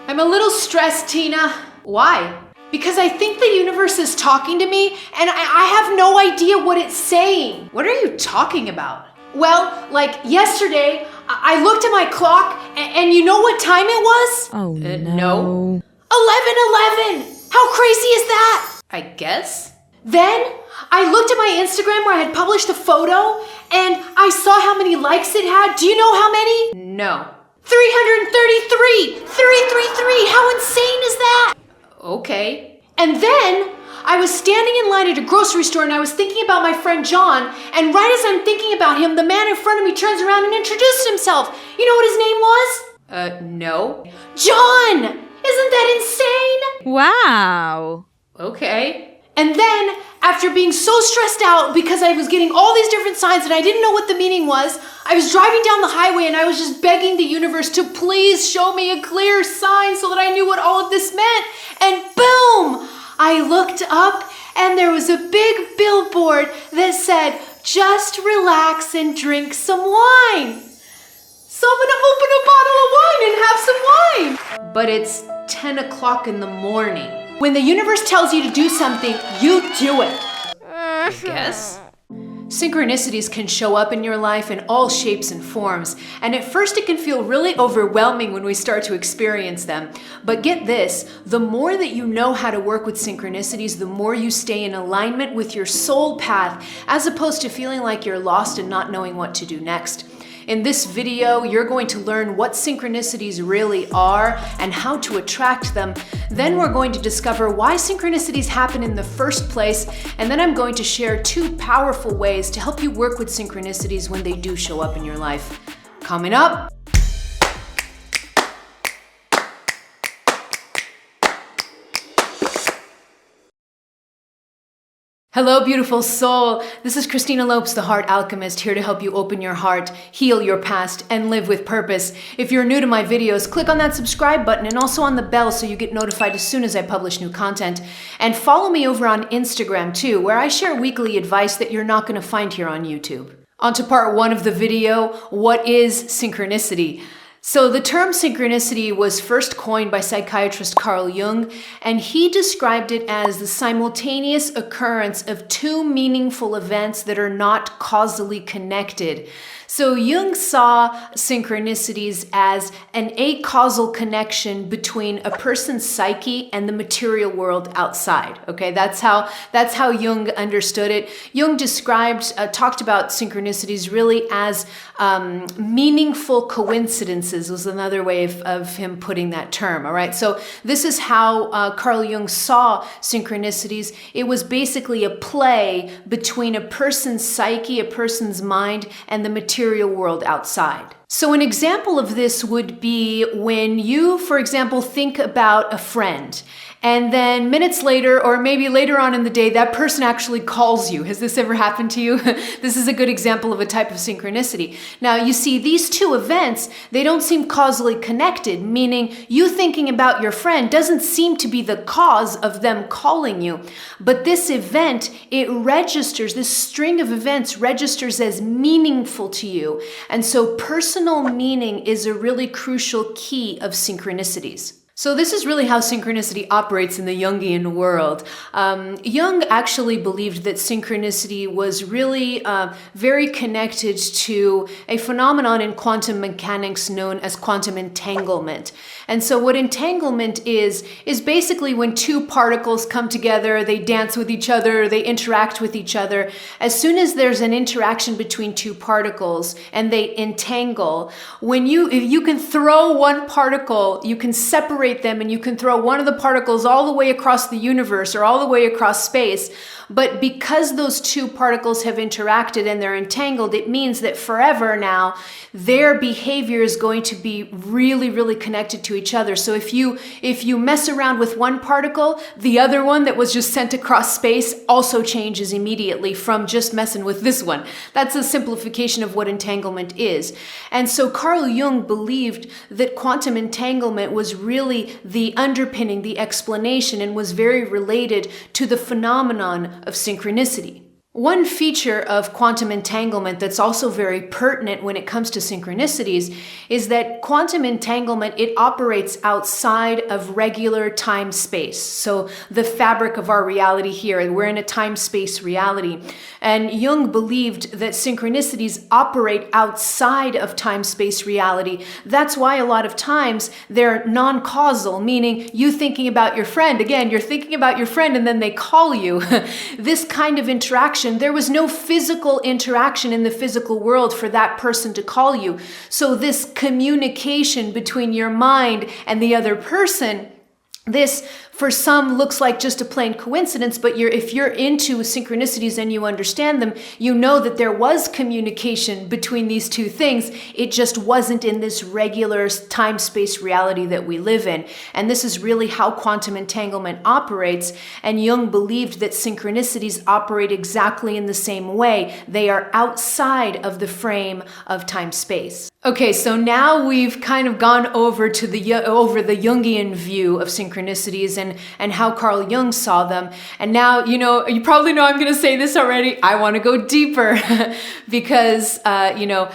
I'm a little stressed, Tina. Why? Because I think the universe is talking to me and I have no idea what it's saying. What are you talking about? Well, like yesterday, I looked at my clock and you know what time it was? Oh, no. 11:11! How crazy is that? I guess. Then I looked at my Instagram where I had published a photo and I saw how many likes it had. Do you know how many? No. 333! 333! How insane is that? Okay. And then I was standing in line at a grocery store and I was thinking about my friend John, and right as I'm thinking about him, the man in front of me turns around and introduced himself. You know what his name was? No. John! Isn't that insane? Wow. Okay. And then, after being so stressed out because I was getting all these different signs and I didn't know what the meaning was, I was driving down the highway and I was just begging the universe to please show me a clear sign so that I knew what all of this meant. And boom! I looked up and there was a big billboard that said, "Just relax and drink some wine." So I'm gonna open a bottle of wine and have some wine. But it's 10 o'clock in the morning. When the universe tells you to do something, you do it. I guess. Synchronicities can show up in your life in all shapes and forms, and at first it can feel really overwhelming when we start to experience them. But get this, the more that you know how to work with synchronicities, the more you stay in alignment with your soul path, as opposed to feeling like you're lost and not knowing what to do next. In this video, you're going to learn what synchronicities really are and how to attract them. Then we're going to discover why synchronicities happen in the first place, and then I'm going to share 2 powerful ways to help you work with synchronicities when they do show up in your life. Coming up. Hello, beautiful soul. This is Christina Lopes, the Heart Alchemist, here to help you open your heart, heal your past, and live with purpose. If you're new to my videos, click on that subscribe button and also on the bell so you get notified as soon as I publish new content. And follow me over on Instagram too, where I share weekly advice that you're not going to find here on YouTube. On to part 1 of the video, what is synchronicity? So the term synchronicity was first coined by psychiatrist Carl Jung, and he described it as the simultaneous occurrence of 2 meaningful events that are not causally connected. So Jung saw synchronicities as an acausal connection between a person's psyche and the material world outside. Okay, that's how Jung understood it. Jung talked about synchronicities really as meaningful coincidences was another way of him putting that term. All right, so this is how Carl Jung saw synchronicities. It was basically a play between a person's psyche, a person's mind, and the material world outside. So an example of this would be when you, for example, think about a friend, and then minutes later, or maybe later on in the day, that person actually calls you. Has this ever happened to you? This is a good example of a type of synchronicity. Now, you see, these 2 events, they don't seem causally connected, meaning you thinking about your friend doesn't seem to be the cause of them calling you. But this event, it registers, this string of events registers as meaningful to you. And so personal meaning is a really crucial key of synchronicities. So this is really how synchronicity operates in the Jungian world. Jung actually believed that synchronicity was really very connected to a phenomenon in quantum mechanics known as quantum entanglement. And so what entanglement is basically when 2 particles come together, they dance with each other, they interact with each other. As soon as there's an interaction between 2 particles and they entangle, if you can throw one particle, you can separate them and you can throw one of the particles all the way across the universe or all the way across space. But because those 2 particles have interacted and they're entangled, it means that forever now, their behavior is going to be really, really connected to each other. So if you mess around with one particle, the other one that was just sent across space also changes immediately from just messing with this one. That's a simplification of what entanglement is. And so Carl Jung believed that quantum entanglement was really the underpinning, the explanation, and was very related to the phenomenon of synchronicity. One feature of quantum entanglement that's also very pertinent when it comes to synchronicities is that quantum entanglement, it operates outside of regular time-space. So the fabric of our reality here, we're in a time-space reality. And Jung believed that synchronicities operate outside of time-space reality. That's why a lot of times they're non-causal, meaning you thinking about your friend, again, you're thinking about your friend and then they call you. This kind of interaction, there was no physical interaction in the physical world for that person to call you. So this communication between your mind and the other person, this for some looks like just a plain coincidence, but if you're into synchronicities and you understand them, you know that there was communication between these two things. It just wasn't in this regular time-space reality that we live in. And this is really how quantum entanglement operates. And Jung believed that synchronicities operate exactly in the same way. They are outside of the frame of time-space. Okay, so now we've kind of gone over to the Jungian view of synchronicities and how Carl Jung saw them. And now, you probably know I'm going to say this already. I want to go deeper because, the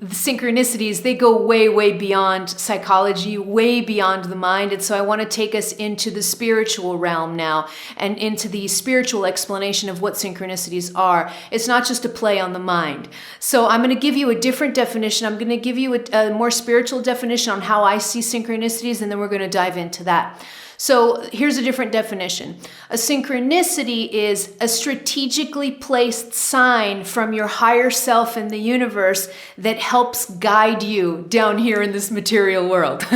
synchronicities, they go way, way beyond psychology, way beyond the mind. And so I want to take us into the spiritual realm now and into the spiritual explanation of what synchronicities are. It's not just a play on the mind. So I'm going to give you a different definition. I'm going to give you a more spiritual definition on how I see synchronicities, and then we're going to dive into that. So here's a different definition. A synchronicity is a strategically placed sign from your higher self in the universe that helps guide you down here in this material world.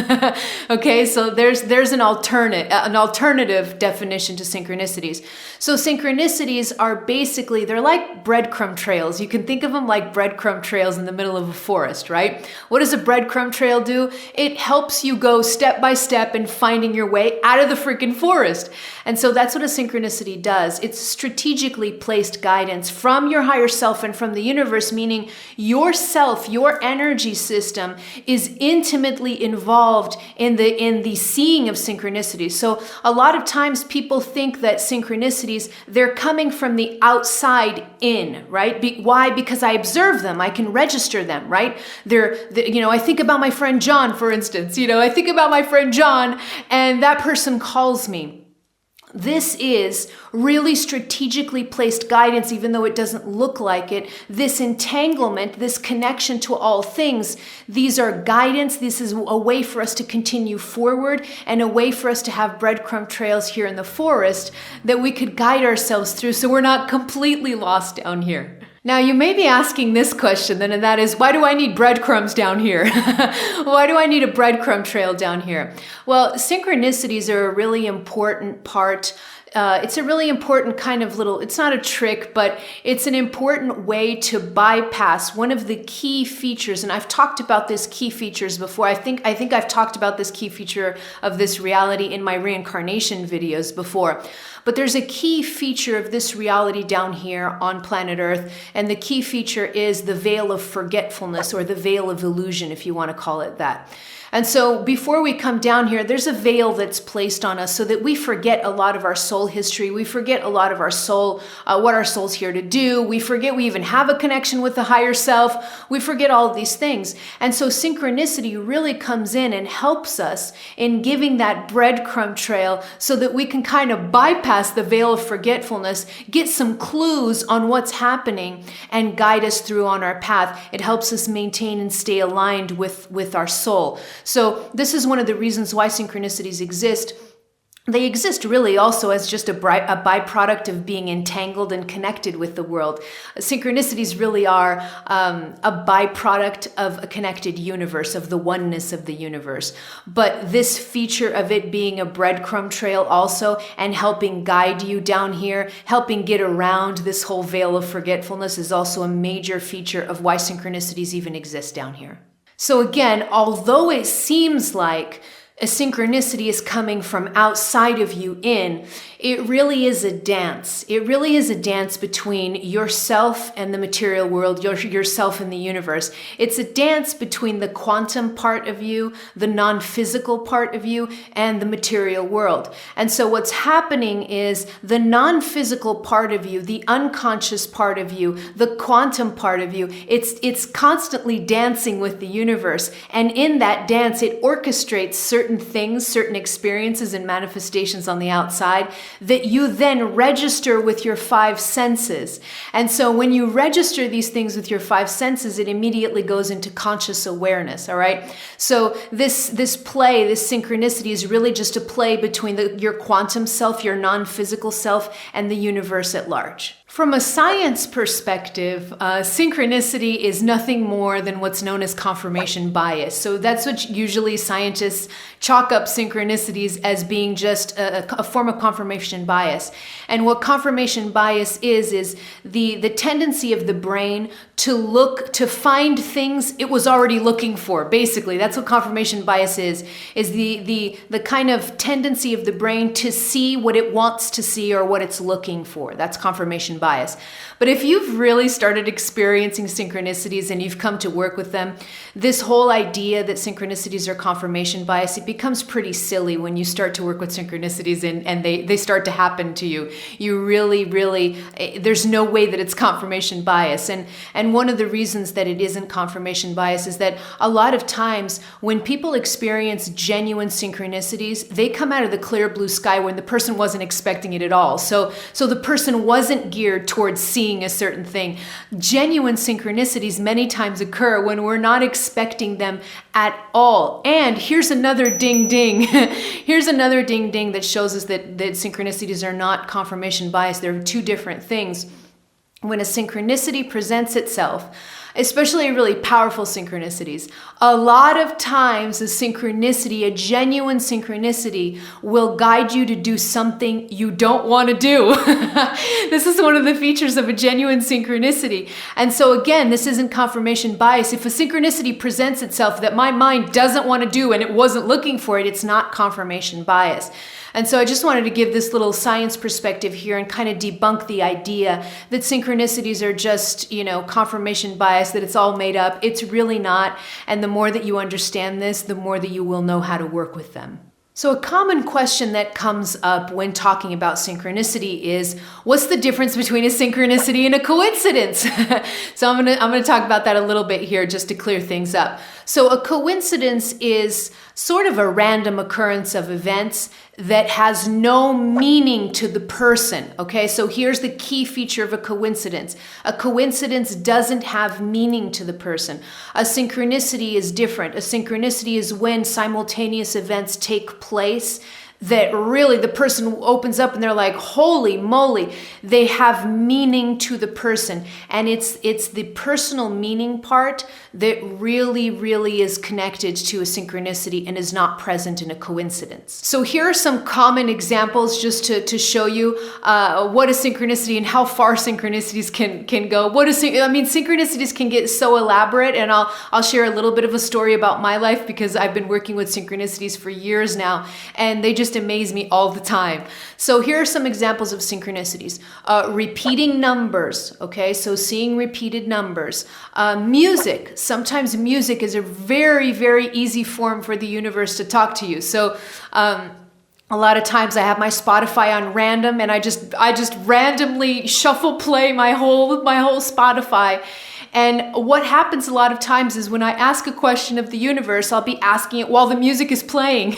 Okay, so there's an alternative definition to synchronicities. So synchronicities are basically, they're like breadcrumb trails. You can think of them like breadcrumb trails in the middle of a forest, right? What does a breadcrumb trail do? It helps you go step by step in finding your way out of the freaking forest. And so that's what a synchronicity does. It's strategically placed guidance from your higher self and from the universe, meaning yourself, your energy system is intimately involved in the seeing of synchronicities. So a lot of times people think that synchronicities, they're coming from the outside in, right? Why? Because I observe them, I can register them, right? I think about my friend John, for instance. I think about my friend John, and that person calls me. This is really strategically placed guidance, even though it doesn't look like it. This entanglement, this connection to all things, these are guidance. This is a way for us to continue forward and a way for us to have breadcrumb trails here in the forest that we could guide ourselves through so we're not completely lost down here. Now, you may be asking this question then, and that is, why do I need breadcrumbs down here? Why do I need a breadcrumb trail down here? Well, synchronicities are a really important part. It's a really important kind of it's not a trick, but it's an important way to bypass one of the key features. And I've talked about this key features before. I think I've talked about this key feature of this reality in my reincarnation videos before. But there's a key feature of this reality down here on planet Earth, and the key feature is the veil of forgetfulness, or the veil of illusion, if you want to call it that. And so before we come down here, there's a veil that's placed on us so that we forget a lot of our soul history. We forget a lot of our soul, what our soul's here to do. We forget we even have a connection with the higher self. We forget all of these things. And so synchronicity really comes in and helps us in giving that breadcrumb trail so that we can kind of bypass the veil of forgetfulness, get some clues on what's happening, and guide us through on our path. It helps us maintain and stay aligned with our soul. So this is one of the reasons why synchronicities exist. They exist really also as just a byproduct of being entangled and connected with the world. Synchronicities really are a byproduct of a connected universe, of the oneness of the universe. But this feature of it being a breadcrumb trail also, and helping guide you down here, helping get around this whole veil of forgetfulness, is also a major feature of why synchronicities even exist down here. So again, although it seems like a synchronicity is coming from outside of you in, it really is a dance. It really is a dance between yourself and the material world, yourself and the universe. It's a dance between the quantum part of you, the non-physical part of you, and the material world. And so what's happening is the non-physical part of you, the unconscious part of you, the quantum part of you, it's constantly dancing with the universe. And in that dance, it orchestrates certain things, certain experiences and manifestations on the outside that you then register with your five senses. And so when you register these things with your five senses, it immediately goes into conscious awareness, all right? So this play, this synchronicity is really just a play between your quantum self, your non-physical self, and the universe at large. From a science perspective, synchronicity is nothing more than what's known as confirmation bias. So that's what usually scientists chalk up synchronicities as being just a form of confirmation bias. And what confirmation bias is the tendency of the brain to find things it was already looking for. Basically, that's what confirmation bias is the kind of tendency of the brain to see what it wants to see or what it's looking for. That's confirmation bias. But if you've really started experiencing synchronicities and you've come to work with them, this whole idea that synchronicities are confirmation bias, it becomes pretty silly when you start to work with synchronicities and they start to happen to you. You really, there's no way that it's confirmation bias. And one of the reasons that it isn't confirmation bias is that a lot of times when people experience genuine synchronicities, they come out of the clear blue sky when the person wasn't expecting it at all. So the person wasn't geared towards seeing a certain thing. Genuine synchronicities many times occur when we're not expecting them at all. And here's another ding ding. Here's another ding ding that shows us that synchronicities are not confirmation bias. They're two different things. When a synchronicity presents itself, especially really powerful synchronicities, a lot of times a synchronicity, a genuine synchronicity, will guide you to do something you don't want to do. This is one of the features of a genuine synchronicity. And so again, this isn't confirmation bias. If a synchronicity presents itself that my mind doesn't want to do and it wasn't looking for it, it's not confirmation bias. And so I just wanted to give this little science perspective here and kind of debunk the idea that synchronicities are just, confirmation bias, that it's all made up. It's really not. And the more that you understand this, the more that you will know how to work with them. So a common question that comes up when talking about synchronicity is, what's the difference between a synchronicity and a coincidence? So I'm gonna talk about that a little bit here just to clear things up. So a coincidence is sort of a random occurrence of events that has no meaning to the person, okay? So here's the key feature of a coincidence. A coincidence doesn't have meaning to the person. A synchronicity is different. A synchronicity is when simultaneous events take place that really the person opens up and they're like, holy moly, they have meaning to the person. And it's the personal meaning part that really is connected to a synchronicity and is not present in a coincidence. So here are some common examples just to show you what is synchronicity and how far synchronicities can go. Synchronicities can get so elaborate, and I'll share a little bit of a story about my life because I've been working with synchronicities for years now, and they just amaze me all the time. So here are some examples of synchronicities. Repeating numbers, okay? So seeing repeated numbers. Music. Sometimes music is a very easy form for the universe to talk to you. So a lot of times I have my Spotify on random and I just randomly shuffle play my whole Spotify. And what happens a lot of times is when I ask a question of the universe, I'll be asking it while the music is playing.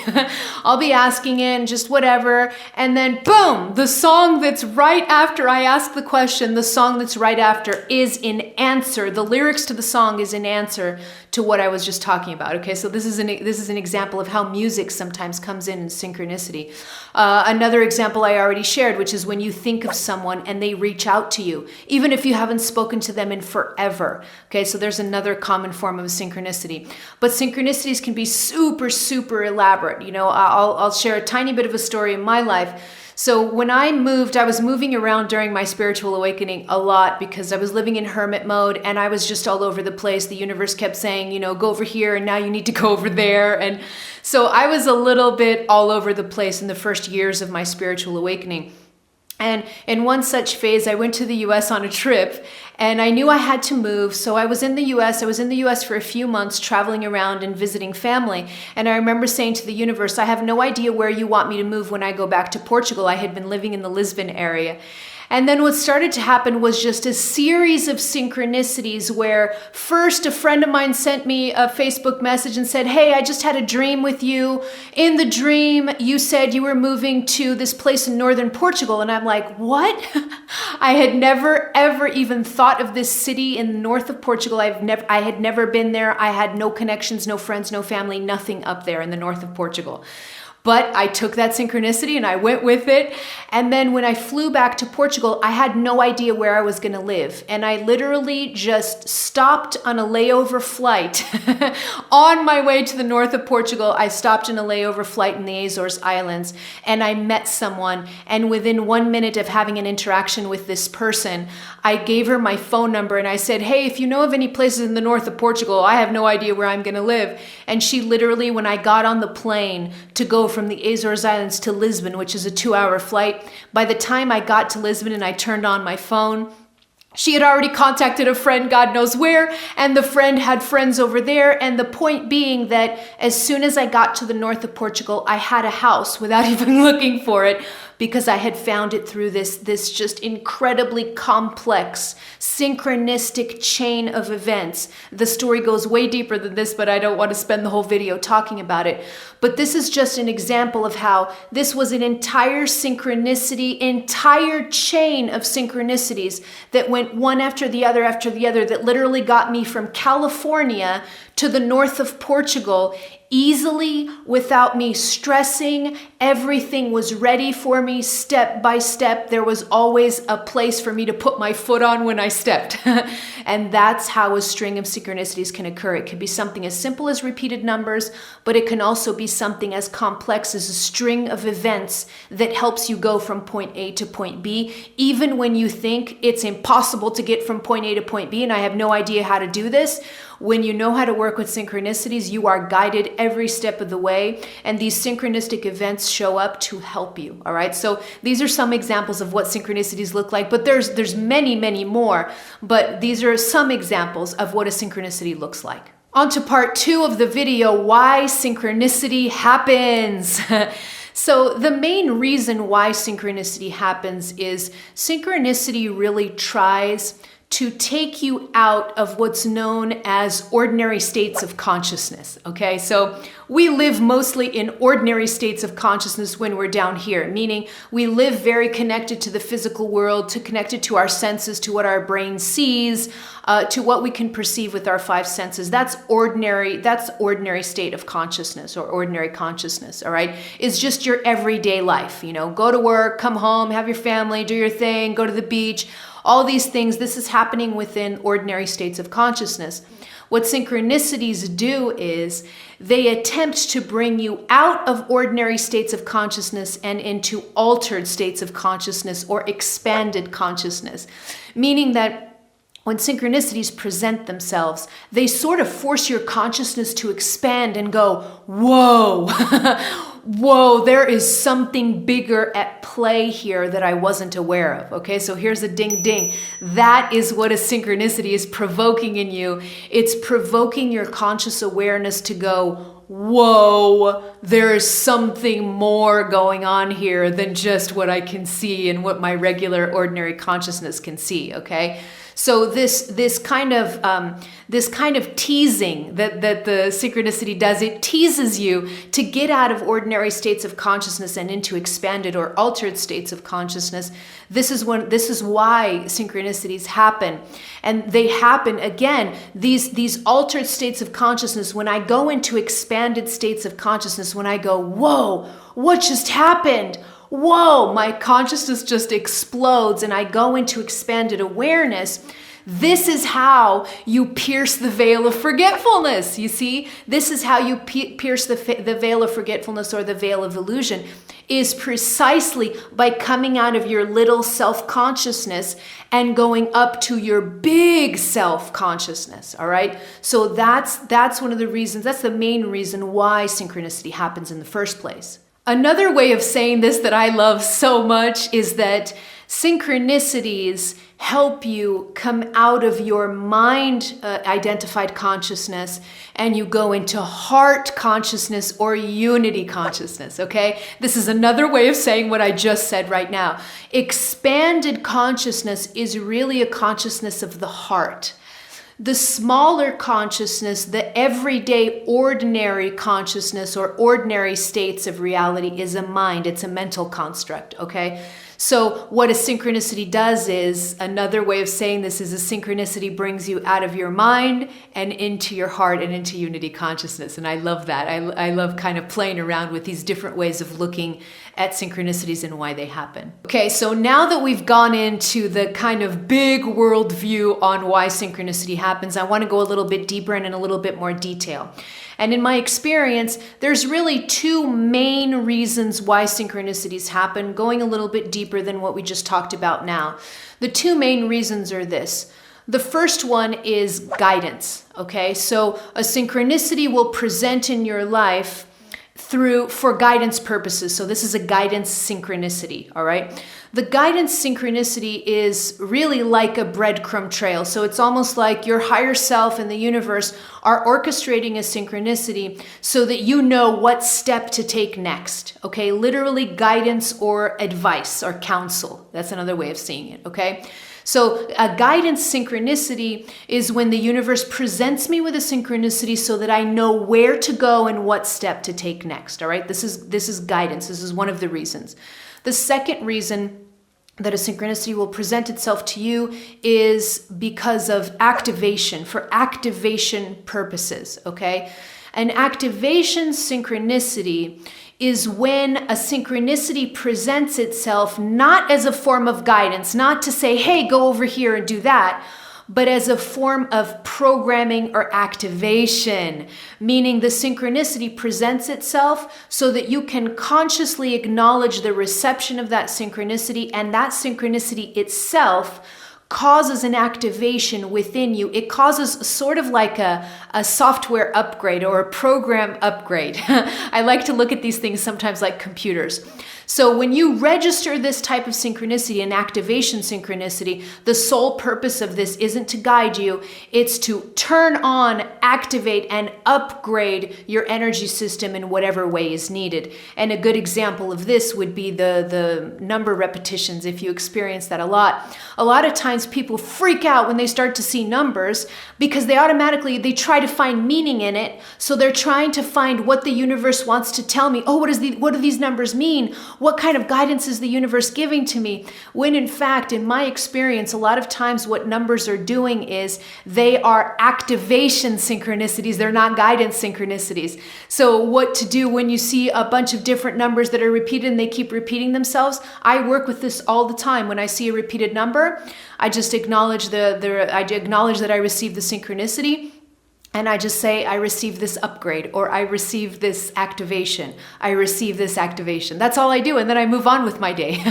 I'll be asking it and just whatever. And then boom, the song that's right after I ask the question, the song that's right after is in answer. The lyrics to the song is in answer to what I was just talking about. Okay, so this is an example of how music sometimes comes in synchronicity. Another example I already shared, which is when you think of someone and they reach out to you, even if you haven't spoken to them in forever. Okay, so there's another common form of synchronicity. But synchronicities can be super elaborate. I'll share a tiny bit of a story in my life. So when I was moving around during my spiritual awakening a lot because I was living in hermit mode and I was just all over the place. The universe kept saying, go over here and now you need to go over there. And So I was a little bit all over the place in the first years of my spiritual awakening. And in one such phase, I went to the US on a trip, and I knew I had to move. So I was in the US. I was in the US for a few months, traveling around and visiting family. And I remember saying to the universe, I have no idea where you want me to move when I go back to Portugal. I had been living in the Lisbon area. And then what started to happen was just a series of synchronicities where first a friend of mine sent me a Facebook message and said, hey, I just had a dream with you. In the dream, you said you were moving to this place in northern Portugal. And I'm like, what? I had never, ever even thought of this city in the north of Portugal. I had never been there. I had no connections, no friends, no family, nothing up there in the north of Portugal. But I took that synchronicity and I went with it. And then when I flew back to Portugal, I had no idea where I was going to live. And I literally just stopped on a layover flight. On my way to the north of Portugal, I stopped in a layover flight in the Azores Islands, and I met someone. And within 1 minute of having an interaction with this person, I gave her my phone number and I said, hey, if you know of any places in the north of Portugal, I have no idea where I'm going to live. And she literally, when I got on the plane to go from the Azores Islands to Lisbon, which is a 2-hour flight, by the time I got to Lisbon and I turned on my phone, she had already contacted a friend, God knows where, and the friend had friends over there. And the point being that as soon as I got to the north of Portugal, I had a house without even looking for it, because I had found it through this just incredibly complex, synchronistic chain of events. The story goes way deeper than this, but I don't want to spend the whole video talking about it. But this is just an example of how this was an entire synchronicity, entire chain of synchronicities that went one after the other, that literally got me from California to the north of Portugal easily, without me stressing. Everything was ready for me step by step. There was always a place for me to put my foot on when I stepped. And that's how a string of synchronicities can occur. It can be something as simple as repeated numbers, but it can also be something as complex as a string of events that helps you go from point A to point B, even when you think it's impossible to get from point A to point B and I have no idea how to do this. When you know how to work with synchronicities, you are guided every step of the way, and these synchronistic events show up to help you, all right? So these are some examples of what synchronicities look like, but there's many, many more, but these are some examples of what a synchronicity looks like. On to part 2 of the video, why synchronicity happens. So the main reason why synchronicity happens is synchronicity really tries to take you out of what's known as ordinary states of consciousness, okay? So we live mostly in ordinary states of consciousness when we're down here, meaning we live very connected to the physical world, connected to our senses, to what our brain sees, to what we can perceive with our 5 senses. That's ordinary state of consciousness, or ordinary consciousness, all right? It's just your everyday life, you know, go to work, come home, have your family, do your thing, go to the beach, all these things. This is happening within ordinary states of consciousness. What synchronicities do is they attempt to bring you out of ordinary states of consciousness and into altered states of consciousness or expanded consciousness, meaning that when synchronicities present themselves, they sort of force your consciousness to expand and go, whoa, whoa, there is something bigger at play here that I wasn't aware of. Okay, so here's a ding ding. That is what a synchronicity is provoking in you. It's provoking your conscious awareness to go, whoa, there is something more going on here than just what I can see and what my regular ordinary consciousness can see, okay? So this kind of teasing that the synchronicity does, it teases you to get out of ordinary states of consciousness and into expanded or altered states of consciousness. This is why synchronicities happen. And they happen, again, these altered states of consciousness, when I go into expanded states of consciousness, when I go, whoa, what just happened? Whoa, my consciousness just explodes and I go into expanded awareness. This is how you pierce the veil of forgetfulness. You see, this is how you pierce the veil of forgetfulness or the veil of illusion, is precisely by coming out of your little self-consciousness and going up to your big self-consciousness, all right? So that's one of the reasons, that's the main reason why synchronicity happens in the first place. Another way of saying this that I love so much is that synchronicities help you come out of your mind identified consciousness and you go into heart consciousness or unity consciousness, okay? This is another way of saying what I just said right now. Expanded consciousness is really a consciousness of the heart. The smaller consciousness, the everyday ordinary consciousness or ordinary states of reality is a mind. It's a mental construct, okay? So what a synchronicity does is, another way of saying this is, a synchronicity brings you out of your mind and into your heart and into unity consciousness. And I love that. I love kind of playing around with these different ways of looking at synchronicities and why they happen. Okay, so now that we've gone into the kind of big world view on why synchronicity happens, I want to go a little bit deeper and in a little bit more detail. And in my experience, there's really two main reasons why synchronicities happen, going a little bit deeper than what we just talked about now. The two main reasons are this. The first one is guidance, okay? So a synchronicity will present in your life for guidance purposes. So this is a guidance synchronicity, all right? The guidance synchronicity is really like a breadcrumb trail. So it's almost like your higher self and the universe are orchestrating a synchronicity so that you know what step to take next, okay? Literally guidance or advice or counsel. That's another way of seeing it, okay? So a guidance synchronicity is when the universe presents me with a synchronicity so that I know where to go and what step to take next, all right? This is guidance. This is one of the reasons. The second reason that a synchronicity will present itself to you is because of activation, for activation purposes, okay? An activation synchronicity is when a synchronicity presents itself not as a form of guidance, not to say, hey, go over here and do that, but as a form of programming or activation, meaning the synchronicity presents itself so that you can consciously acknowledge the reception of that synchronicity, and that synchronicity itself causes an activation within you. It causes sort of like a software upgrade or a program upgrade. I like to look at these things sometimes like computers. So when you register this type of synchronicity, an activation synchronicity, the sole purpose of this isn't to guide you, it's to turn on, activate, and upgrade your energy system in whatever way is needed. And a good example of this would be the number repetitions. If you experience that a lot of times people freak out when they start to see numbers because they try to find meaning in it. So they're trying to find what the universe wants to tell me. Oh, what do these numbers mean? What kind of guidance is the universe giving to me? When in fact, in my experience, a lot of times what numbers are doing is they are activation synchronicities. They're not guidance synchronicities. So what to do when you see a bunch of different numbers that are repeated and they keep repeating themselves? I work with this all the time. When I see a repeated number, I just acknowledge that I received the synchronicity. And I just say, I received this upgrade, or I received this activation. I received this activation. That's all I do. And then I move on with my day.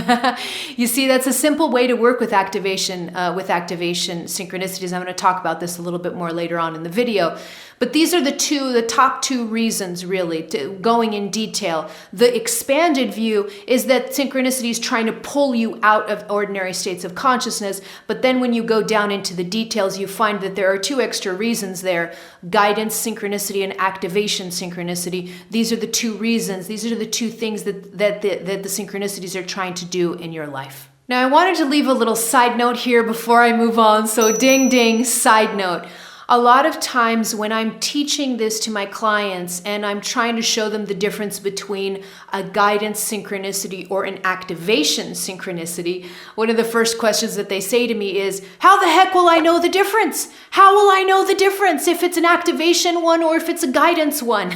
You see, that's a simple way to work with activation synchronicities. I'm going to talk about this a little bit more later on in the video. But these are the top two reasons, really, going in detail. The expanded view is that synchronicity is trying to pull you out of ordinary states of consciousness. But then when you go down into the details, you find that there are two extra reasons there: guidance synchronicity and activation synchronicity. These are the two reasons. These are the two things that the synchronicities are trying to do in your life. Now, I wanted to leave a little side note here before I move on. So ding, ding, side note. A lot of times when I'm teaching this to my clients and I'm trying to show them the difference between a guidance synchronicity or an activation synchronicity, one of the first questions that they say to me is, how the heck will I know the difference? How will I know the difference if it's an activation one or if it's a guidance one?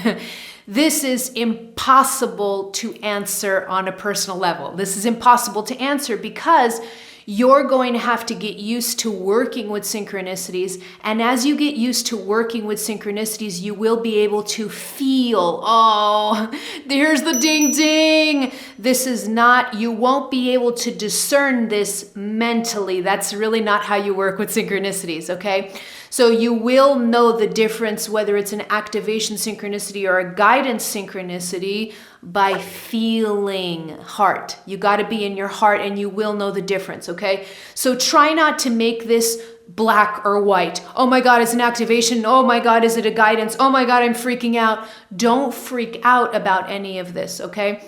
This is impossible to answer on a personal level. This is impossible to answer because You're going to have to get used to working with synchronicities. And as you get used to working with synchronicities, you will be able to feel, oh, there's the ding ding. This is not, you won't be able to discern this mentally. That's really not how you work with synchronicities, okay? So you will know the difference, whether it's an activation synchronicity or a guidance synchronicity, by feeling heart. You got to be in your heart and you will know the difference, okay? So try not to make this black or white. Oh my God, it's an activation. Oh my God, is it a guidance? Oh my God, I'm freaking out. Don't freak out about any of this, okay?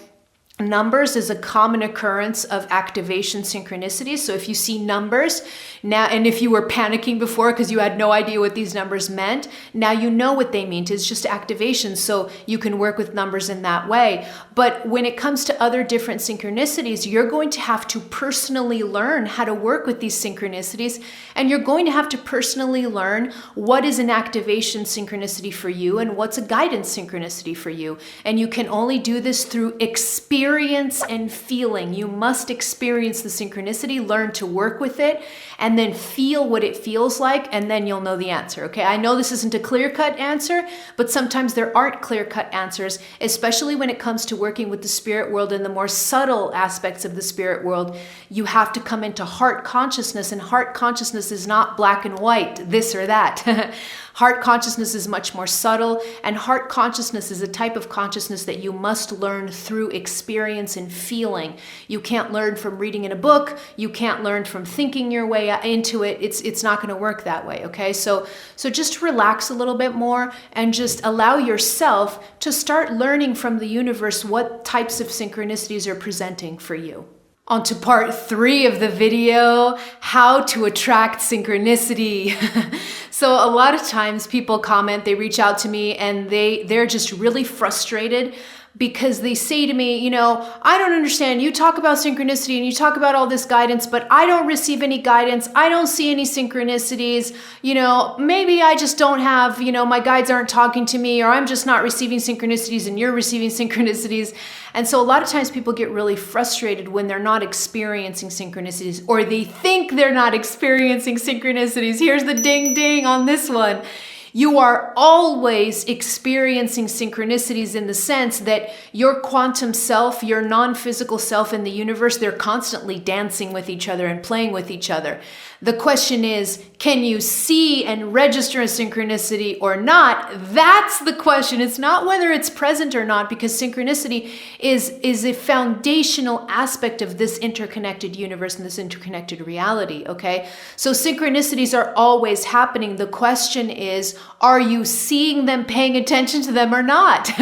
Numbers is a common occurrence of activation synchronicities. So if you see numbers now, and if you were panicking before because you had no idea what these numbers meant, now you know what they mean. It's just activation. So you can work with numbers in that way. But when it comes to other different synchronicities, you're going to have to personally learn how to work with these synchronicities. And you're going to have to personally learn what is an activation synchronicity for you and what's a guidance synchronicity for you. And you can only do this through experience and feeling. You must experience the synchronicity, learn to work with it, and then feel what it feels like, and then you'll know the answer, okay? I know this isn't a clear-cut answer, but sometimes there aren't clear-cut answers, especially when it comes to working with the spirit world and the more subtle aspects of the spirit world. You have to come into heart consciousness, and heart consciousness is not black and white, this or that. Heart consciousness is much more subtle, and heart consciousness is a type of consciousness that you must learn through experience and feeling. You can't learn from reading in a book. You can't learn from thinking your way into it. It's not going to work that way, okay? So just relax a little bit more and just allow yourself to start learning from the universe what types of synchronicities are presenting for you. On to part 3 of the video, how to attract synchronicity. So a lot of times people comment, they reach out to me and they're just really frustrated because they say to me, you know, I don't understand. You talk about synchronicity and you talk about all this guidance, but I don't receive any guidance. I don't see any synchronicities. You know, maybe I just don't have, you know, my guides aren't talking to me, or I'm just not receiving synchronicities and you're receiving synchronicities. And so a lot of times people get really frustrated when they're not experiencing synchronicities, or they think they're not experiencing synchronicities. Here's the ding ding on this one. You are always experiencing synchronicities in the sense that your quantum self, your non-physical self in the universe, they're constantly dancing with each other and playing with each other. The question is, can you see and register a synchronicity or not? That's the question. It's not whether it's present or not, because synchronicity is a foundational aspect of this interconnected universe and this interconnected reality, okay? So synchronicities are always happening. The question is, are you seeing them, paying attention to them or not?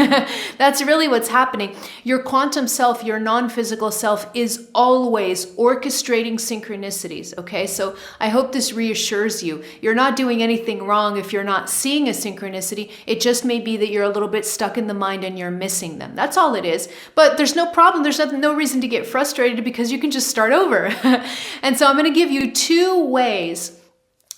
That's really what's happening. Your quantum self, your non-physical self, is always orchestrating synchronicities, okay? So I hope this reassures you. You're not doing anything wrong if you're not seeing a synchronicity. It just may be that you're a little bit stuck in the mind and you're missing them. That's all it is. But there's no problem. There's no reason to get frustrated, because you can just start over. And so I'm going to give you 2 ways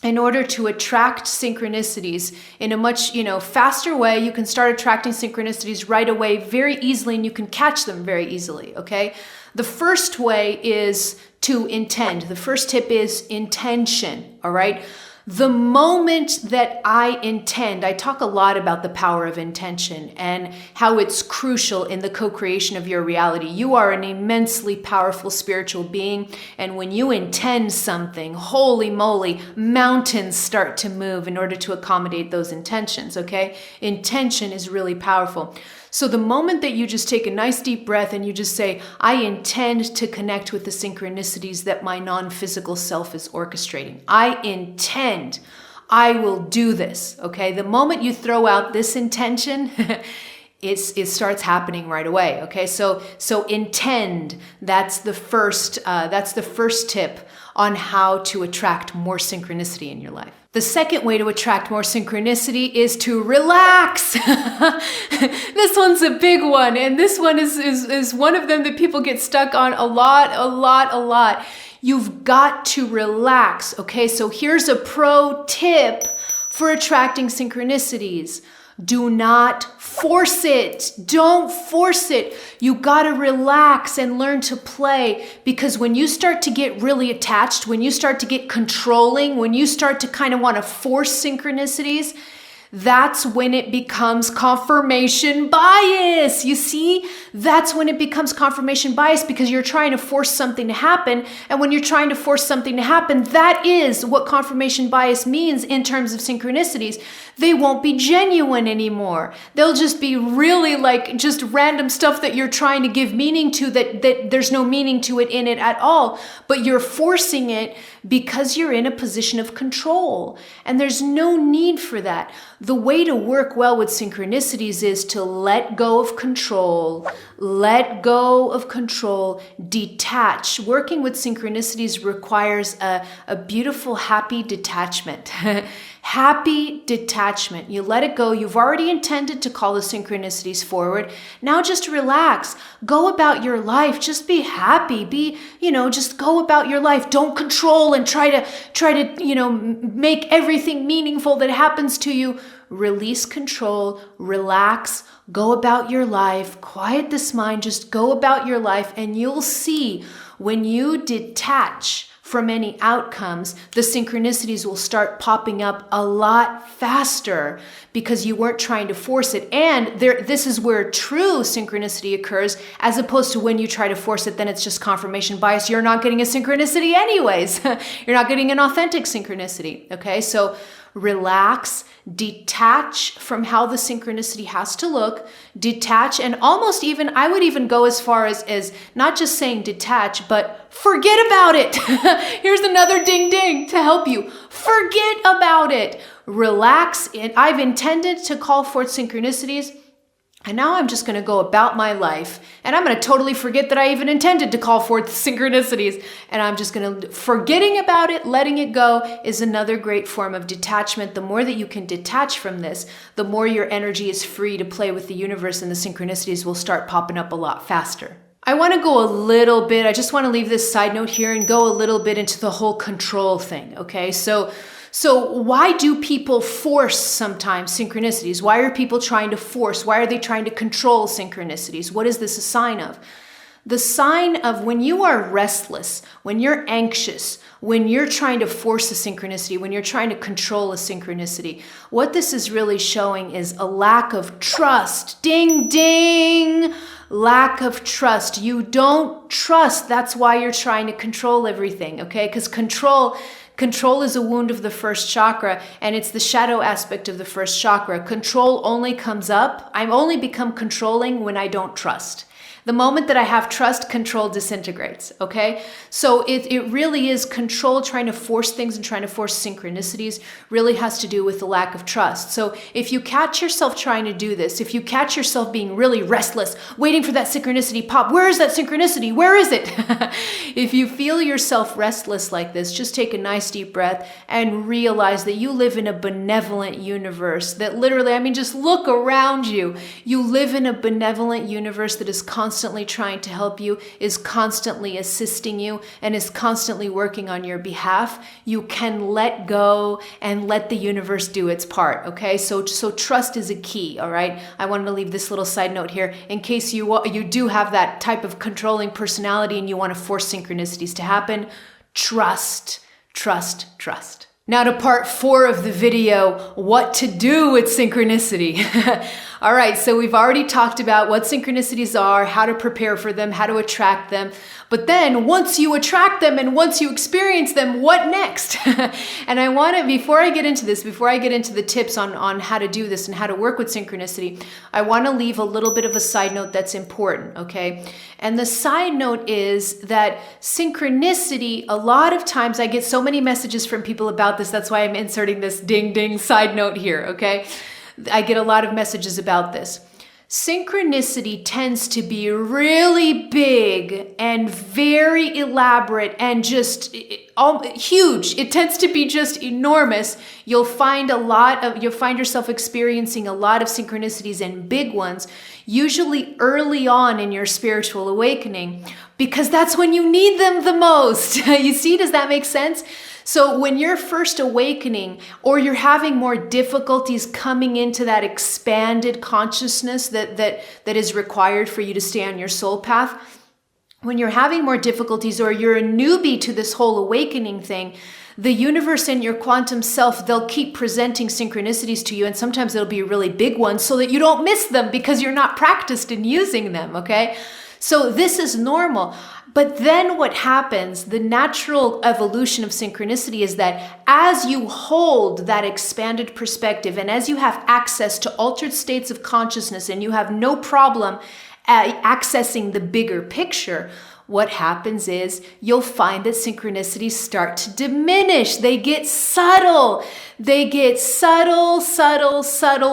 in order to attract synchronicities in a much, faster way. You can start attracting synchronicities right away very easily, and you can catch them very easily, okay? The first way is to intend. The first tip is intention, all right? The moment that I intend, I talk a lot about the power of intention and how it's crucial in the co-creation of your reality. You are an immensely powerful spiritual being, and when you intend something, holy moly, mountains start to move in order to accommodate those intentions, okay? Intention is really powerful. So the moment that you just take a nice deep breath and you just say, I intend to connect with the synchronicities that my non-physical self is orchestrating. I intend, I will do this, okay? The moment you throw out this intention, it starts happening right away, okay? So intend, that's the first tip on how to attract more synchronicity in your life. The second way to attract more synchronicity is to relax. This one's a big one, and this one is one of them that people get stuck on a lot. You've got to relax, okay? So here's a pro tip for attracting synchronicities. Do not force it. Don't force it. You gotta relax and learn to play, because when you start to get really attached, when you start to get controlling, when you start to kind of want to force synchronicities, that's when it becomes confirmation bias. You see, that's when it becomes confirmation bias, because you're trying to force something to happen. And when you're trying to force something to happen, that is what confirmation bias means in terms of synchronicities. They won't be genuine anymore. They'll just be really like just random stuff that you're trying to give meaning to, that there's no meaning to it in it at all. But you're forcing it because you're in a position of control. And there's no need for that. The way to work well with synchronicities is to let go of control. Let go of control. Detach. Working with synchronicities requires a beautiful, happy detachment. Happy detachment. You let it go. You've already intended to call the synchronicities forward. Now just relax. Go about your life. Just be happy. Just go about your life. Don't control and try to, make everything meaningful that happens to you. Release control, relax, go about your life, quiet this mind, just go about your life, and you'll see when you detach from any outcomes, the synchronicities will start popping up a lot faster because you weren't trying to force it. And this is where true synchronicity occurs, as opposed to when you try to force it, then it's just confirmation bias. You're not getting a synchronicity anyways. You're not getting an authentic synchronicity. Okay, so relax, detach from how the synchronicity has to look, detach, and almost even, I would even go as far as not just saying detach, but forget about it. Here's another ding ding to help you. Forget about it. Relax. I've intended to call forth synchronicities, and now I'm just going to go about my life, and I'm going to totally forget that I even intended to call forth synchronicities, and I'm just going to, forgetting about it, letting it go is another great form of detachment. The more that you can detach from this, the more your energy is free to play with the universe, and the synchronicities will start popping up a lot faster. I want to go a little bit, I just want to leave this side note here and go a little bit into the whole control thing, okay? So why do people force sometimes synchronicities? Why are people trying to force? Why are they trying to control synchronicities? What is this a sign of? The sign of when you are restless, when you're anxious, when you're trying to force a synchronicity, when you're trying to control a synchronicity, what this is really showing is a lack of trust. Ding, ding. Lack of trust. You don't trust. That's why you're trying to control everything, okay? Because Control is a wound of the first chakra, and it's the shadow aspect of the first chakra. Control only comes up. I only become controlling when I don't trust. The moment that I have trust, control disintegrates, okay? So it really is control, trying to force things and trying to force synchronicities really has to do with the lack of trust. So if you catch yourself trying to do this, if you catch yourself being really restless, waiting for that synchronicity pop, where is that synchronicity? Where is it? If you feel yourself restless like this, just take a nice deep breath and realize that you live in a benevolent universe that literally, just look around you. You live in a benevolent universe that is constantly trying to help you, is constantly assisting you, and is constantly working on your behalf. You can let go and let the universe do its part, okay? So trust is a key, all right? I wanted to leave this little side note here in case you do have that type of controlling personality and you want to force synchronicities to happen. Trust, trust, trust. Now to part 4 of the video, what to do with synchronicity. All right, so we've already talked about what synchronicities are, how to prepare for them, how to attract them. But then once you attract them and once you experience them, what next? And I want to, before I get into the tips on how to do this and how to work with synchronicity, I want to leave a little bit of a side note that's important, okay? And the side note is that synchronicity, a lot of times I get so many messages from people about this, that's why I'm inserting this ding ding side note here, okay? I get a lot of messages about this. Synchronicity tends to be really big and very elaborate and just huge. It tends to be just enormous. You'll find yourself experiencing a lot of synchronicities and big ones, usually early on in your spiritual awakening, because that's when you need them the most. You see, does that make sense? So when you're first awakening, or you're having more difficulties coming into that expanded consciousness that is required for you to stay on your soul path, when you're having more difficulties, or you're a newbie to this whole awakening thing, the universe and your quantum self, they'll keep presenting synchronicities to you, and sometimes it'll be really big ones so that you don't miss them because you're not practiced in using them, okay? So this is normal. But then what happens, the natural evolution of synchronicity, is that as you hold that expanded perspective, and as you have access to altered states of consciousness, and you have no problem accessing the bigger picture, what happens is you'll find that synchronicities start to diminish. They get subtle. They get subtle,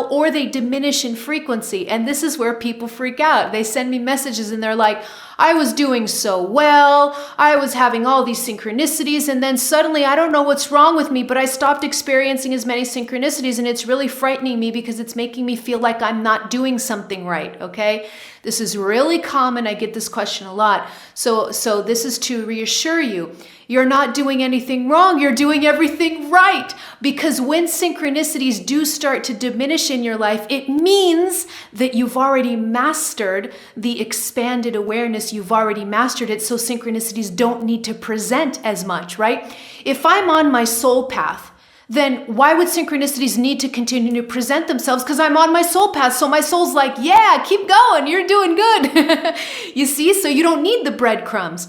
or they diminish in frequency. And this is where people freak out. They send me messages and they're like, I was doing so well. I was having all these synchronicities, and then suddenly I don't know what's wrong with me, but I stopped experiencing as many synchronicities, and it's really frightening me because it's making me feel like I'm not doing something right, okay? This is really common. I get this question a lot. So this is to reassure you. You're not doing anything wrong. You're doing everything right. Because when synchronicities do start to diminish in your life, it means that you've already mastered the expanded awareness. You've already mastered it. So synchronicities don't need to present as much, right? If I'm on my soul path, then why would synchronicities need to continue to present themselves? Because I'm on my soul path. So my soul's like, yeah, keep going. You're doing good. You see? So you don't need the breadcrumbs.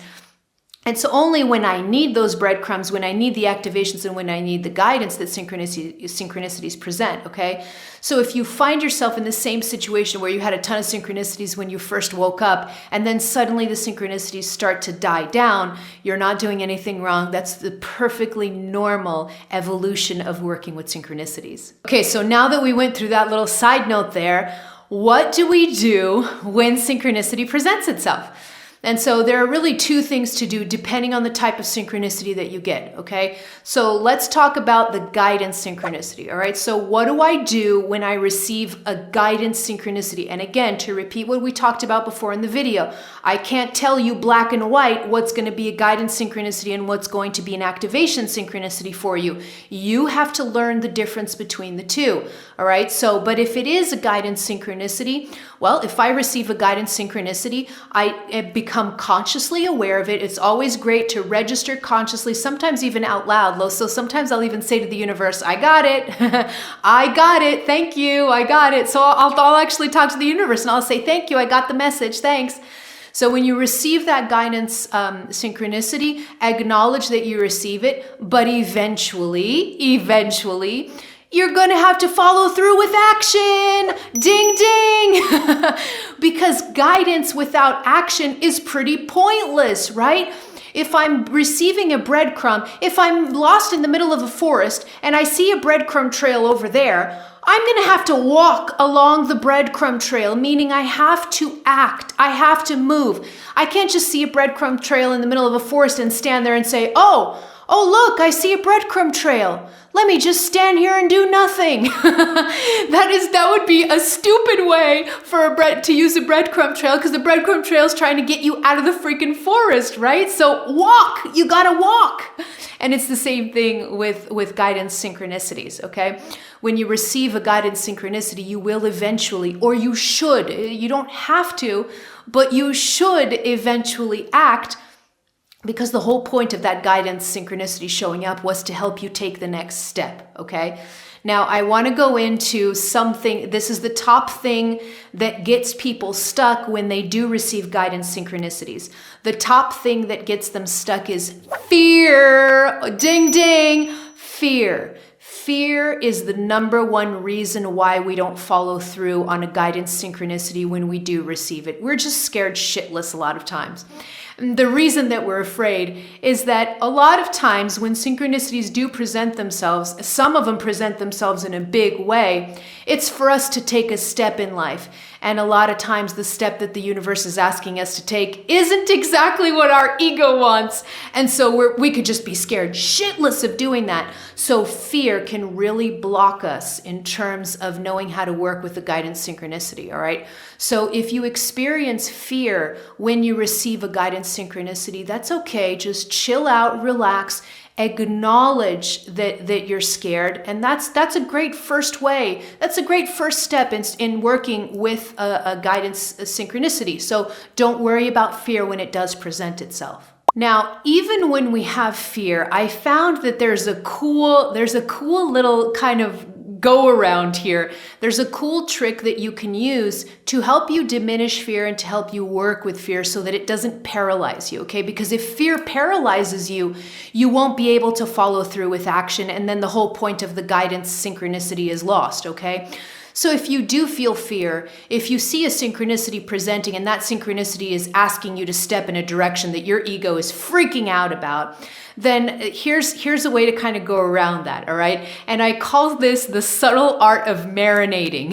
And so only when I need those breadcrumbs, when I need the activations, and when I need the guidance, that synchronicities present, okay? So if you find yourself in the same situation where you had a ton of synchronicities when you first woke up, and then suddenly the synchronicities start to die down, you're not doing anything wrong. That's the perfectly normal evolution of working with synchronicities. Okay, so now that we went through that little side note there, what do we do when synchronicity presents itself? And so there are really two things to do depending on the type of synchronicity that you get, okay? So let's talk about the guidance synchronicity, all right? So what do I do when I receive a guidance synchronicity? And again, to repeat what we talked about before in the video, I can't tell you black and white what's going to be a guidance synchronicity and what's going to be an activation synchronicity for you. You have to learn the difference between the two, all right? So, but if it is a guidance synchronicity, well, if I receive a guidance synchronicity, I become consciously aware of it. It's always great to register consciously, sometimes even out loud. So sometimes I'll even say to the universe, I got it. I got it. Thank you. I got it. So I'll actually talk to the universe and I'll say, thank you. I got the message. Thanks. So when you receive that guidance synchronicity, acknowledge that you receive it, but eventually, you're going to have to follow through with action. Ding, ding. Because guidance without action is pretty pointless, right? If I'm receiving a breadcrumb, if I'm lost in the middle of a forest and I see a breadcrumb trail over there, I'm going to have to walk along the breadcrumb trail, meaning I have to act. I have to move. I can't just see a breadcrumb trail in the middle of a forest and stand there and say, oh, look, I see a breadcrumb trail. Let me just stand here and do nothing. That would be a stupid way to use a breadcrumb trail, because the breadcrumb trail is trying to get you out of the freaking forest, right? So walk, you gotta walk. And it's the same thing with guidance synchronicities, okay? When you receive a guidance synchronicity, you will eventually, or you should, you don't have to, but you should eventually act, because the whole point of that guidance synchronicity showing up was to help you take the next step, okay? Now, I want to go into something. This is the top thing that gets people stuck when they do receive guidance synchronicities. The top thing that gets them stuck is fear. Ding, ding, fear. Fear is the number one reason why we don't follow through on a guidance synchronicity when we do receive it. We're just scared shitless a lot of times. The reason that we're afraid is that a lot of times when synchronicities do present themselves, some of them present themselves in a big way, it's for us to take a step in life. And a lot of times the step that the universe is asking us to take isn't exactly what our ego wants. And so we could just be scared shitless of doing that. So fear can really block us in terms of knowing how to work with the guidance synchronicity, all right? So if you experience fear when you receive a guidance synchronicity, that's okay. Just chill out, relax, acknowledge that you're scared. And that's a great first way. That's a great first step in working with a guidance synchronicity. So don't worry about fear when it does present itself. Now, even when we have fear, I found that there's a cool little kind of go around here. There's a cool trick that you can use to help you diminish fear and to help you work with fear so that it doesn't paralyze you, okay? Because if fear paralyzes you, you won't be able to follow through with action, and then the whole point of the guidance synchronicity is lost, okay? So if you do feel fear, if you see a synchronicity presenting and that synchronicity is asking you to step in a direction that your ego is freaking out about, then here's a way to kind of go around that, all right? And I call this the subtle art of marinating.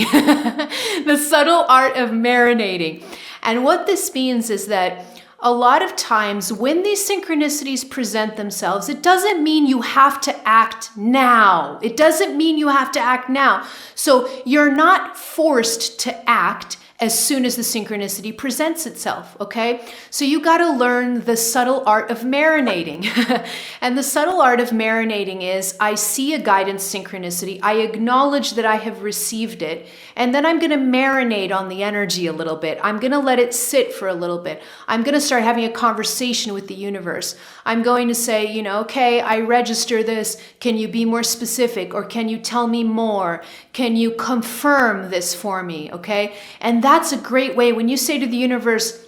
The subtle art of marinating. And what this means is that a lot of times when these synchronicities present themselves, it doesn't mean you have to act now. It doesn't mean you have to act now. So you're not forced to act as soon as the synchronicity presents itself, okay? So you got to learn the subtle art of marinating. And the subtle art of marinating is I see a guidance synchronicity, I acknowledge that I have received it, and then I'm going to marinate on the energy a little bit. I'm going to let it sit for a little bit. I'm going to start having a conversation with the universe. I'm going to say, okay, I register this. Can you be more specific? Or can you tell me more? Can you confirm this for me? Okay? And that's a great way when you say to the universe,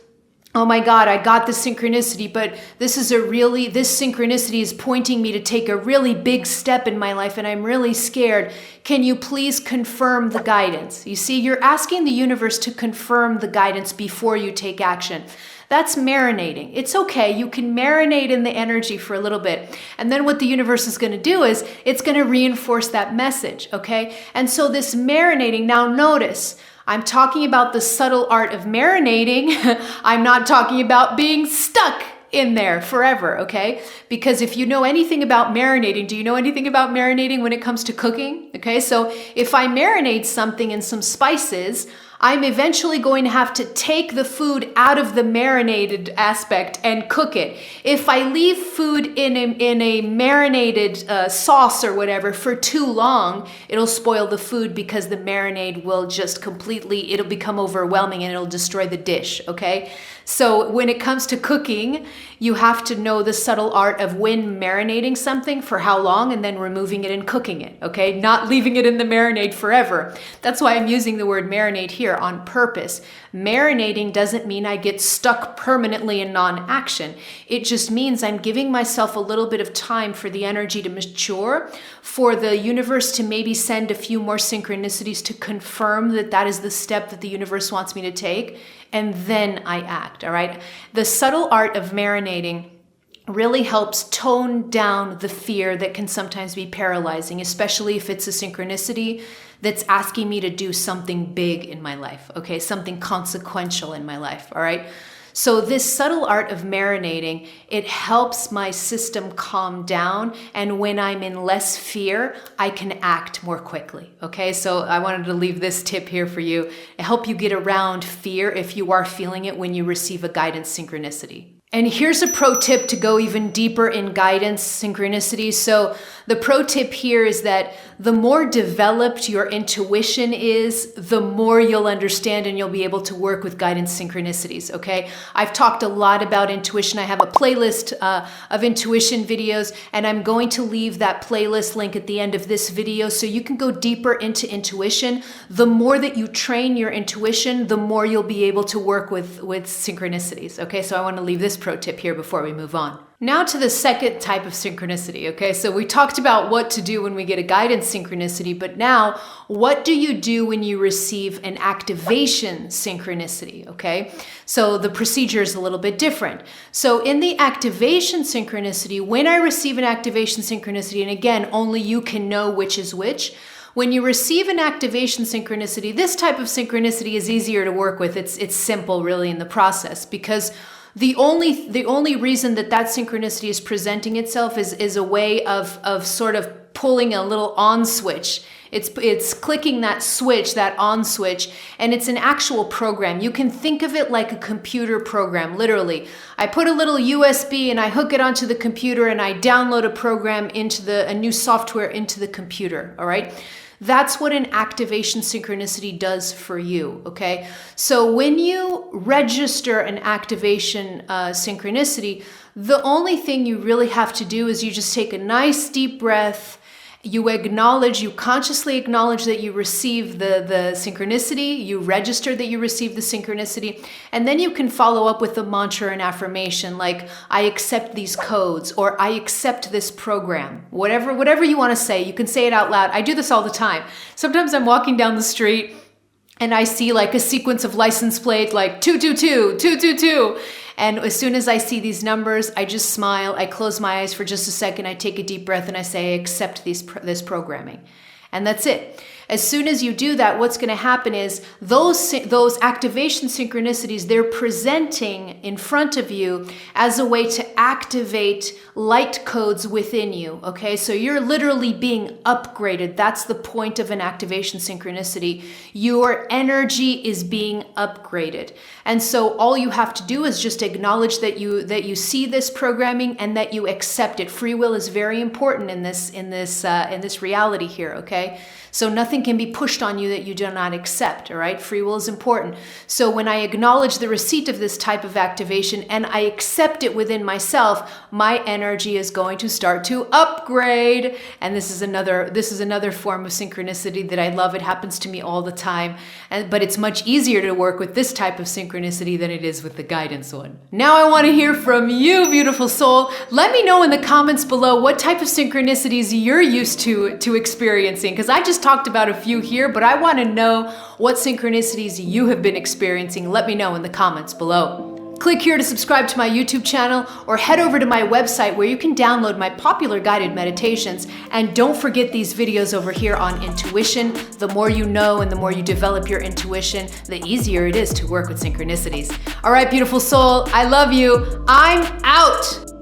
oh my God, I got this synchronicity, but this synchronicity is pointing me to take a really big step in my life and I'm really scared. Can you please confirm the guidance? You see, you're asking the universe to confirm the guidance before you take action. That's marinating. It's okay. You can marinate in the energy for a little bit. And then what the universe is going to do is it's going to reinforce that message, okay? And so this marinating, now notice, I'm talking about the subtle art of marinating. I'm not talking about being stuck in there forever, okay? Because if you know anything about marinating, do you know anything about marinating when it comes to cooking? Okay, so if I marinate something in some spices, I'm eventually going to have to take the food out of the marinated aspect and cook it. If I leave food in a marinated sauce or whatever for too long, it'll spoil the food because the marinade will just it'll become overwhelming and it'll destroy the dish, okay? So when it comes to cooking, you have to know the subtle art of when marinating something for how long and then removing it and cooking it, okay? Not leaving it in the marinade forever. That's why I'm using the word marinate here on purpose. Marinating doesn't mean I get stuck permanently in non-action. It just means I'm giving myself a little bit of time for the energy to mature, for the universe to maybe send a few more synchronicities to confirm that that is the step that the universe wants me to take, and then I act, all right? The subtle art of marinating really helps tone down the fear that can sometimes be paralyzing, especially if it's a synchronicity that's asking me to do something big in my life, okay? Something consequential in my life, all right? So this subtle art of marinating, it helps my system calm down, and when I'm in less fear, I can act more quickly, okay? So I wanted to leave this tip here for you to help you get around fear if you are feeling it when you receive a guidance synchronicity. And here's a pro tip to go even deeper in guidance synchronicity. So the pro tip here is that the more developed your intuition is, the more you'll understand and you'll be able to work with guidance synchronicities, okay? I've talked a lot about intuition. I have a playlist of intuition videos, and I'm going to leave that playlist link at the end of this video so you can go deeper into intuition. The more that you train your intuition, the more you'll be able to work with synchronicities, okay? So I want to leave this pro tip here before we move on. Now to the second type of synchronicity, okay? So we talked about what to do when we get a guidance synchronicity, but now what do you do when you receive an activation synchronicity, okay? So the procedure is a little bit different. So in the activation synchronicity, when I receive an activation synchronicity, and again, only you can know which is which, when you receive an activation synchronicity, this type of synchronicity is easier to work with. It's simple really in the process, because the only reason that synchronicity is presenting itself is a way of sort of pulling a little on switch. It's clicking that switch, that on switch, and it's an actual program. You can think of it like a computer program, literally. I put a little USB and I hook it onto the computer and I download a program into a new software into the computer, all right? That's what an activation synchronicity does for you, okay? So when you register an activation synchronicity, the only thing you really have to do is you just take a nice deep breath. You consciously acknowledge that you receive the synchronicity, you register that you receive the synchronicity, and then you can follow up with a mantra and affirmation like, I accept these codes, or I accept this program. Whatever you want to say, you can say it out loud. I do this all the time. Sometimes I'm walking down the street and I see like a sequence of license plate like 222, 222. And as soon as I see these numbers, I just smile, I close my eyes for just a second, I take a deep breath and I say, I accept this programming. And that's it. As soon as you do that, what's going to happen is those activation synchronicities, they're presenting in front of you as a way to activate light codes within you, okay? So you're literally being upgraded. That's the point of an activation synchronicity. Your energy is being upgraded. And so all you have to do is just acknowledge that you see this programming and that you accept it. Free will is very important in this reality here, okay? So nothing can be pushed on you that you do not accept, all right? Free will is important. So when I acknowledge the receipt of this type of activation and I accept it within myself, my energy is going to start to upgrade. And this is another form of synchronicity that I love. It happens to me all the time. But it's much easier to work with this type of synchronicity than it is with the guidance one. Now I want to hear from you, beautiful soul. Let me know in the comments below what type of synchronicities you're used to experiencing, because I just talked about a few here, but I want to know what synchronicities you have been experiencing. Let me know in the comments below. Click here to subscribe to my YouTube channel or head over to my website where you can download my popular guided meditations. And don't forget these videos over here on intuition. The more you know and the more you develop your intuition, the easier it is to work with synchronicities. All right, beautiful soul, I love you. I'm out.